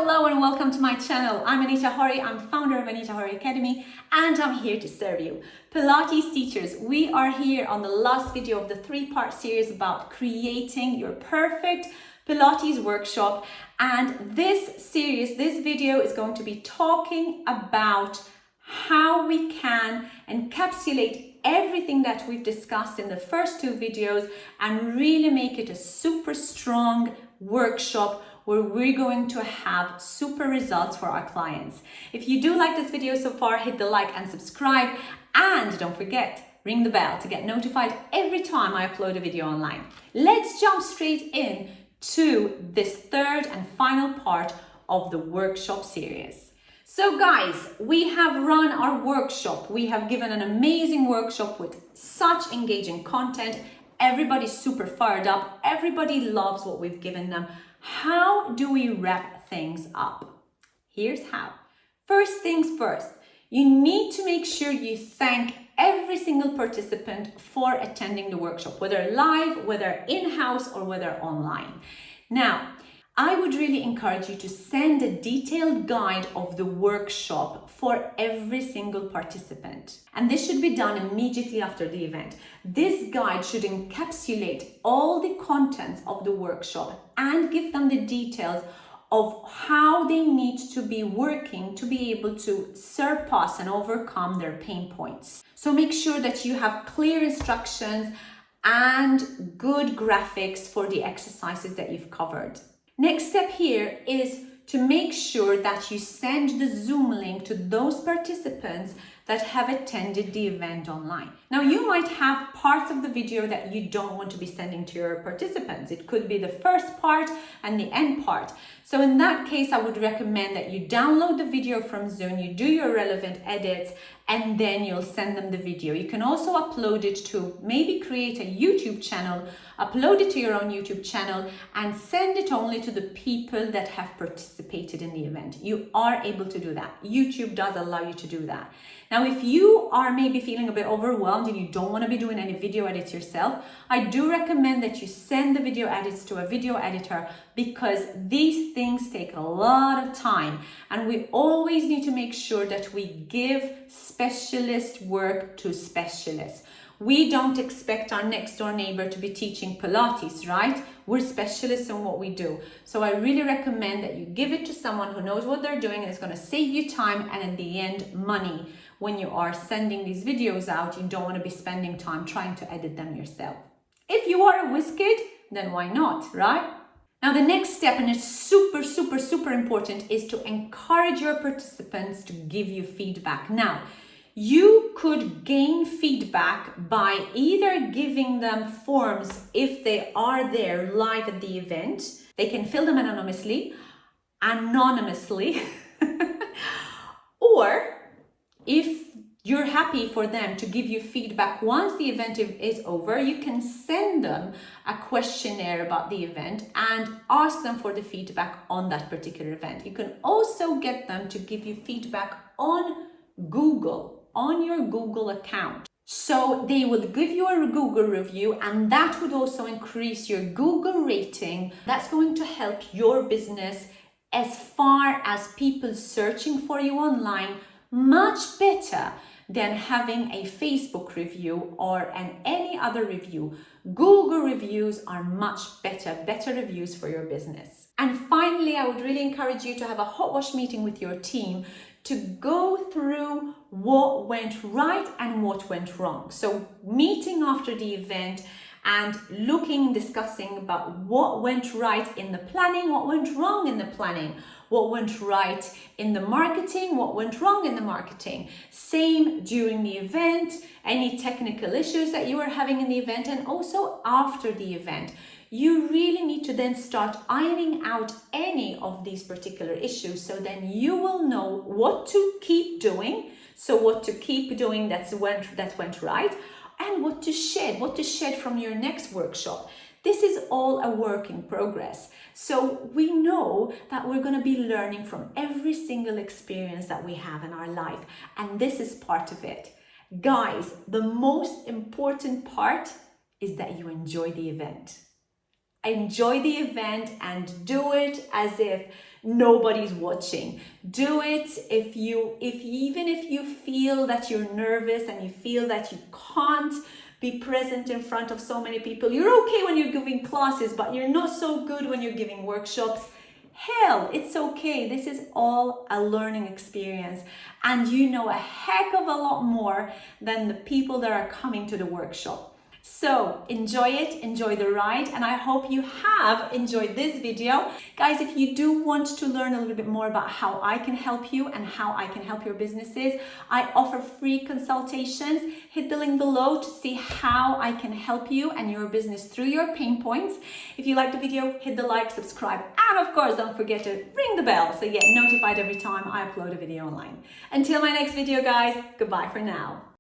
Hello and welcome to my channel. I'm Anita Horry, I'm founder of Anita Horry Academy and I'm here to serve you. Pilates teachers, we are here on the last video of the three-part series about creating your perfect Pilates workshop, and this video is going to be talking about how we can encapsulate everything that we've discussed in the first two videos and really make it a super strong workshop where we're going to have super results for our clients. If you do like this video so far, hit the like and subscribe, and don't forget, ring the bell to get notified every time I upload a video online. Let's jump straight in to this third and final part of the workshop series. So guys, we have run our workshop. We have given an amazing workshop with such engaging content. Everybody's super fired up. Everybody loves what we've given them. How do we wrap things up? Here's how. First things first, you need to make sure you thank every single participant for attending the workshop, whether live, whether in-house, or whether online. Now, I would really encourage you to send a detailed guide of the workshop for every single participant. And this should be done immediately after the event. This guide should encapsulate all the contents of the workshop and give them the details of how they need to be working to be able to surpass and overcome their pain points. So make sure that you have clear instructions and good graphics for the exercises that you've covered. Next step here is to make sure that you send the Zoom link to those participants that have attended the event online. Now, you might have parts of the video that you don't want to be sending to your participants. It could be the first part and the end part. So in that case, I would recommend that you download the video from Zoom, you do your relevant edits, and then you'll send them the video. You can also upload it to maybe create a YouTube channel, upload it to your own YouTube channel, and send it only to the people that have participated in the event. You are able to do that. YouTube does allow you to do that. Now, if you are maybe feeling a bit overwhelmed and you don't want to be doing any video edits yourself, I do recommend that you send the video edits to a video editor, because these things take a lot of time and we always need to make sure that we give specialist work to specialists. We don't expect our next door neighbor to be teaching Pilates, right? We're specialists in what we do. So I really recommend that you give it to someone who knows what they're doing and is going to save you time and in the end money. When you are sending these videos out, you don't want to be spending time trying to edit them yourself. If you are a whiz kid, then why not, right? Now, the next step, and it's super important, is to encourage your participants to give you feedback. Now, you could gain feedback by either giving them forms if they are there live at the event. They can fill them anonymously, or if you're happy for them to give you feedback once the event is over, you can send them a questionnaire about the event and ask them for the feedback on that particular event. You can also get them to give you feedback on Google, on your Google account. So they will give you a Google review, and that would also increase your Google rating. That's going to help your business as far as people searching for you online much better than having a Facebook review or any other review. Google reviews are much better reviews for your business. And finally, I would really encourage you to have a hot wash meeting with your team to go through what went right and what went wrong. So meeting after the event and discussing about what went right in the planning, what went wrong in the planning, what went right in the marketing, what went wrong in the marketing. Same during the event, any technical issues that you were having in the event, and also after the event. You really need to then start ironing out any of these particular issues, so then you will know what to keep doing, so what to keep doing that went right, and what to shed from your next workshop. This is all a work in progress. So we know that we're going to be learning from every single experience that we have in our life, and this is part of it. Guys, the most important part is that you enjoy the event. Enjoy the event and do it as if nobody's watching. Do it even if you feel that you're nervous and you feel that you can't be present in front of so many people. You're okay when you're giving classes, but you're not so good when you're giving workshops. Hell, it's okay. This is all a learning experience, and you know a heck of a lot more than the people that are coming to the workshop. So enjoy it, enjoy the ride, and I hope you have enjoyed this video. Guys, if you do want to learn a little bit more about how I can help you and how I can help your businesses, I offer free consultations. Hit the link below to see how I can help you and your business through your pain points. If you like the video, hit the like, subscribe, and of course, don't forget to ring the bell so you get notified every time I upload a video online. Until my next video, guys, goodbye for now.